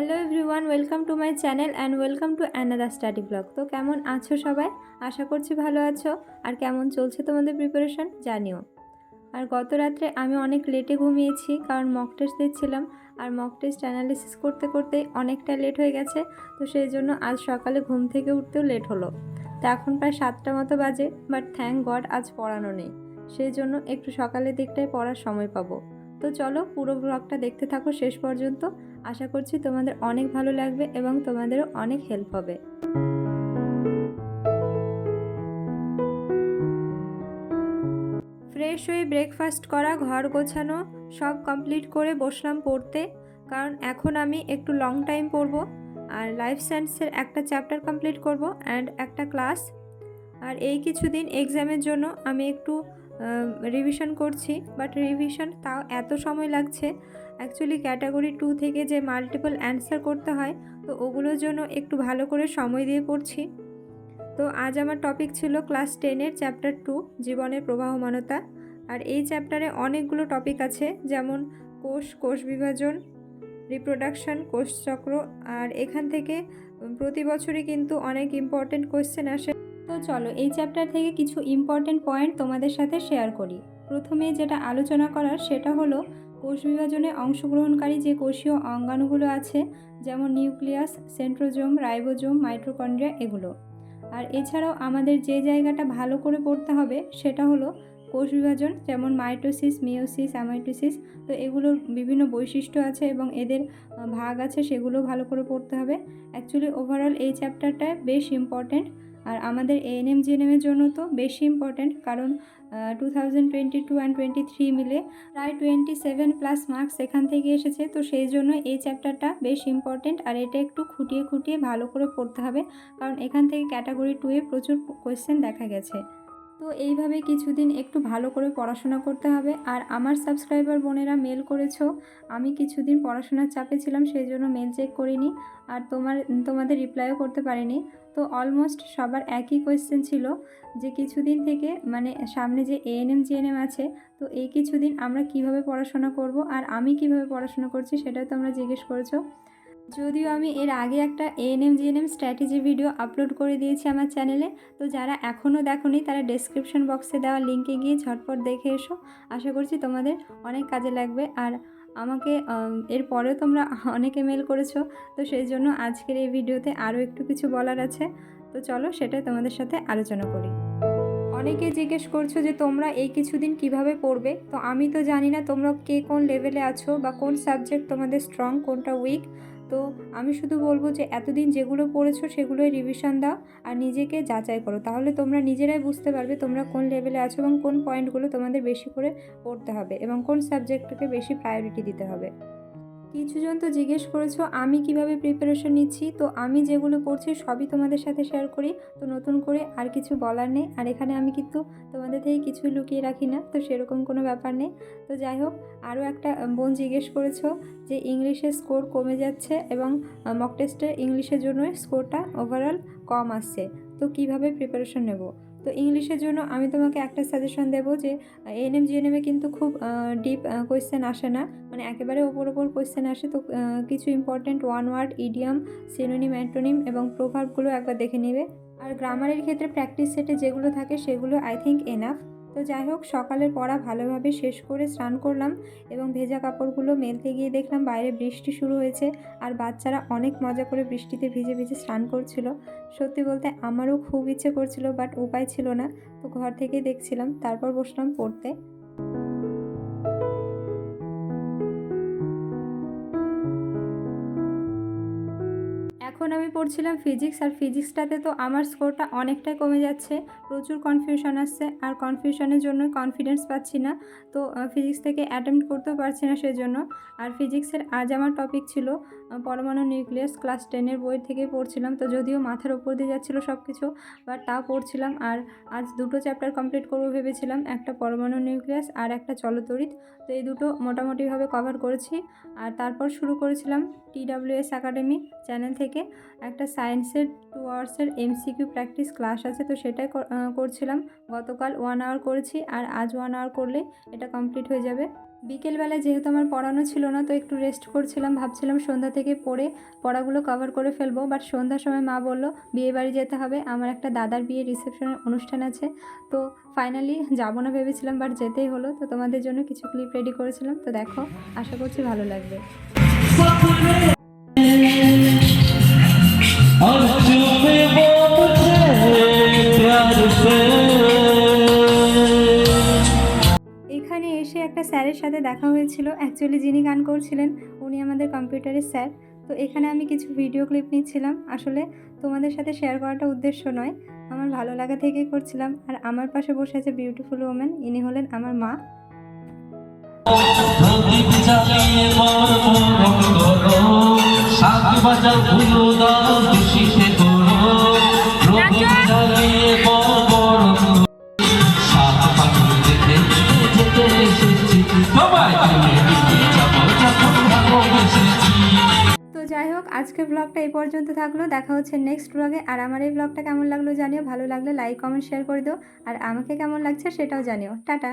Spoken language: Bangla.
Hello everyone, welcome to my channel and welcome to another study blog. তো কেমন আছো সবাই? আশা করছি ভালো আছো। আর কেমন চলছে তোমাদের প্রিপারেশন জানিও। আর গত রাত্রে আমি অনেক লেটে ঘুমিয়েছি, কারণ মক টেস্ট দিচ্ছিলাম। আর মক টেস্ট অ্যানালিসিস করতে করতে অনেকটা লেট হয়ে গেছে। তো সেই জন্য আজ সকালে ঘুম থেকে উঠতেও লেট হলো। তো এখন প্রায় 7টা মতো বাজে, বাট থ্যাংক গড আজ পড়ানো নেই। সেই জন্য একটু সকালের দিকটায় পড়ার সময় পাবো। তো চলো পুরো ব্লগটা দেখতে থাকো শেষ পর্যন্ত। আশা করছি তোমাদের অনেক ভালো লাগবে এবং তোমাদেরও অনেক হেল্প হবে। ফ্রেশ হয়ে ব্রেকফাস্ট করা, ঘর গোছানো সব কমপ্লিট করে বসলাম পড়তে, কারণ এখন আমি একটু লং টাইম পড়ব। আর লাইফ সায়েন্সের একটা চ্যাপ্টার কমপ্লিট করব অ্যান্ড একটা ক্লাস। আর এই কিছুদিন এক্সামের জন্য আমি একটু রিভিশন করছি, বাট রিভিশন তাও এত সময় লাগছে। অ্যাকচুয়ালি ক্যাটাগরি 2 থেকে যে মাল্টিপল অ্যান্সার করতে হয়, তো ওগুলোর জন্য একটু ভালো করে সময় দিয়ে পড়ছি। তো আজ আমার টপিক ছিল ক্লাস 10-এর চ্যাপ্টার 2, জীবনের প্রবাহমানতা। আর এই চ্যাপ্টারে অনেকগুলো টপিক আছে, যেমন কোষ বিভাজন, রিপ্রোডাকশন, কোষচক্র। আর এখান থেকে প্রতি বছরই কিন্তু অনেক ইম্পর্টেন্ট কোয়েশ্চেন আসে। তো চলো এই চ্যাপ্টার থেকে কিছু ইম্পর্টেন্ট পয়েন্ট তোমাদের সাথে শেয়ার করি। প্রথমে যেটা আলোচনা করার সেটা হলো কোষ বিভাজনে অংশগ্রহণকারী যে কোষীয় অঙ্গাণুগুলো আছে, যেমন নিউক্লিয়াস, সেন্ট্রোজোম, রাইবোজোম, মাইটোকন্ড্রিয়া, এগুলো। আর এছাড়াও আমাদের যে জায়গাটা ভালো করে পড়তে হবে সেটা হলো কোষ বিভাজন, যেমন মাইটোসিস, মিওসিস, অ্যামাইটোসিস। তো এগুলোর বিভিন্ন বৈশিষ্ট্য আছে এবং এদের ভাগ আছে, সেগুলো ভালো করে পড়তে হবে। অ্যাকচুয়ালি ওভারঅল এই চ্যাপ্টারটা বেশ ইম্পর্ট্যান্ট। আর আমাদের এএনএম জিএনএমের জন্য তো বেশি ইম্পর্ট্যান্ট, কারণ 2022 অ্যান্ড 23 মিলে প্রায় 27+ মার্কস এখান থেকে এসেছে। তো সেই জন্য এই চ্যাপ্টারটা বেশ ইম্পর্ট্যান্ট, আর এটা একটু খুঁটিয়ে খুঁটিয়ে ভালো করে পড়তে হবে, কারণ এখান থেকে ক্যাটাগরি 2-এ প্রচুর কোয়েশ্চেন দেখা গেছে। তো এইভাবে কিছুদিন একটু ভালো করে পড়াশোনা করতে হবে। আর আমার সাবস্ক্রাইবার বোনেরা মেল করেছো, আমি কিছুদিন পড়াশোনার চাপে ছিলাম, সেই জন্য মেল চেক করিনি আর তোমাদের রিপ্লাইও করতে পারিনি। তো অলমোস্ট সবার একই কোয়েশ্চেন ছিল যে কিছুদিন থেকে, মানে সামনে যে এএনএম জিএনএম আছে, তো এই কিছুদিন আমরা কিভাবে পড়াশোনা করব আর আমি কিভাবে পড়াশোনা করছি সেটাও তোমরা জিজ্ঞেস করেছো। যদিও আমি এর আগে একটা ANM GNM strategy video upload করে দিয়েছি আমার চ্যানেলে, তো যারা এখনও দেখোনি তারা ডেসক্রিপশন বক্সে দেওয়া লিঙ্কে গিয়ে ঝটপট দেখে এসো। আশা করছি তোমাদের অনেক কাজে লাগবে। আর আমাকে এর পরেও তোমরা অনেকে মেল করেছো, তো সেই জন্য আজকের এই ভিডিওতে আরও একটু কিছু বলার আছে। তো চলো সেটাই তোমাদের সাথে আলোচনা করি। অনেকে জিজ্ঞেস করছো যে তোমরা এই কিছুদিন কিভাবে পড়বে। তো আমি তো জানি না তোমরা কে কোন লেভেলে আছো বা কোন সাবজেক্ট তোমাদের স্ট্রং, কোনটা উইক। তো আমি শুধু বলবো যে এতদিন যেগুলো পড়েছো সেগুলোই রিভিশন দাও আর নিজেকে যাচাই করো, তাহলে তোমরা নিজেরাই বুঝতে পারবে তোমরা কোন লেভেলে আছো এবং কোন পয়েন্টগুলো তোমাদের বেশি করে পড়তে হবে এবং কোন সাবজেক্টটাকে বেশি প্রায়োরিটি দিতে হবে। কিছুজন তো জিজ্ঞেস করেছো আমি কিভাবে প্রিপারেশন নিচ্ছি। তো আমি যেগুলো পড়ছি সবই তোমাদের সাথে শেয়ার করি, তো নতুন করে আর কিছু বলার নেই। আর এখানে আমি কিন্তু তোমাদের থেকে কিছুই লুকিয়ে রাখি না, তো সেরকম কোনো ব্যাপার নেই। তো যাই হোক, আরও একটা বোন জিজ্ঞেস করেছো যে ইংলিশের স্কোর কমে যাচ্ছে এবং মক টেস্টে ইংলিশের জন্য স্কোরটা ওভারঅল কম আসছে, তো কিভাবে প্রিপারেশন নেব। তো ইংলিশের জন্য আমি তোমাকে একটা সাজেশন দেবো যে এএনএম জিএনএমে কিন্তু খুব ডিপ কোয়েশ্চেন আসে না, মানে একেবারে ওপর কোয়েশ্চেন আসে। তো কিছু important one word, idiom, synonym, antonym এবং প্রভাবগুলো একবার দেখে নেবে। আর গ্রামারের ক্ষেত্রে প্র্যাকটিস সেটে যেগুলো থাকে সেগুলো আই থিঙ্ক এনাফ। তো যাই হোক, সকালের পড়া ভালোভাবে শেষ করে স্নান করলাম এবং ভেজা কাপড়গুলো মেলতে গিয়ে দেখলাম বাইরে বৃষ্টি শুরু হয়েছে আর বাচ্চারা অনেক মজা করে বৃষ্টিতে ভিজে ভিজে স্নান করছিল। সত্যি বলতে আমারও খুব ইচ্ছে করছিল, বাট উপায় ছিল না। তো ঘর থেকেই দেখছিলাম, তারপর বসলাম পড়তে। এখন আমি পড়ছিলাম ফিজিক্স, আর ফিজিক্সটাতে তো আমার স্কোরটা অনেকটাই কমে যাচ্ছে, প্রচুর কনফিউশন আসছে আর কনফিউশনের জন্য কনফিডেন্স পাচ্ছি না। তো ফিজিক্স থেকে অ্যাটেম্প্ট করতেও পারছি না সেজন্য। আর ফিজিক্সের আজ আমার টপিক ছিল পরমাণু নিউক্লিয়াস, ক্লাস 10-এর বই থেকে পড়ছিলাম। তো যদিও মাথার উপর দিয়ে যাচ্ছিলো সব কিছু, বাট তাও পড়ছিলাম। আর আজ দুটো চ্যাপ্টার কমপ্লিট করবো ভেবেছিলাম, একটা পরমাণু নিউক্লিয়াস আর একটা চলতড়িৎ। তো এই দুটো মোটামুটিভাবে কভার করেছি। আর তারপর শুরু করেছিলাম TWS একাডেমি চ্যানেল থেকে। একটা সায়েন্সের 2 আওয়ার্সের এমসিকিউ প্র্যাকটিস ক্লাস আছে, তো সেটাই করছিলাম। গতকাল 1 আওয়ার করেছি আর আজ 1 আওয়ার করলে এটা কমপ্লিট হয়ে যাবে। বিকেলবেলায় যেহেতু আমার পড়ানো ছিল না, তো একটু রেস্ট করছিলাম, ভাবছিলাম সন্ধ্যা থেকে পড়ে পড়াগুলো কভার করে ফেলবো। বাট সন্ধ্যার সময় মা বলল বিয়েবাড়ি যেতে হবে, আমার একটা দাদার বিয়ের রিসেপশনের অনুষ্ঠান আছে। তো ফাইনালি যাবো না ভেবেছিলাম, বাট যেতেই হলো। তো তোমাদের জন্য কিছু ক্লিপ রেডি করেছিলাম, তো দেখো, আশা করছি ভালো লাগবে। এখানে এসে একটা স্যারের সাথে দেখা হয়েছিল। অ্যাকচুয়ালি যিনি গান করছিলেন উনি আমাদের কম্পিউটারের স্যার। তো এখানে আমি কিছু ভিডিও ক্লিপ নিচ্ছিলাম। আসলে তোমাদের সাথে শেয়ার করাটা উদ্দেশ্য নয়, আমার ভালো লাগা থেকেই করছিলাম। আর আমার পাশে বসে আছে বিউটিফুল ওমেন, ইনি হলেন আমার মা। তো যাই হোক, আজকের ব্লগটা এই পর্যন্ত থাকলো। দেখা হচ্ছে নেক্সট ব্লগে। আর আমার এই ব্লগটা কেমন লাগলো জানিও, ভালো লাগলে লাইক কমেন্ট শেয়ার করে দিও, আর আমাকে কেমন লাগছে সেটাও জানিও। টাটা।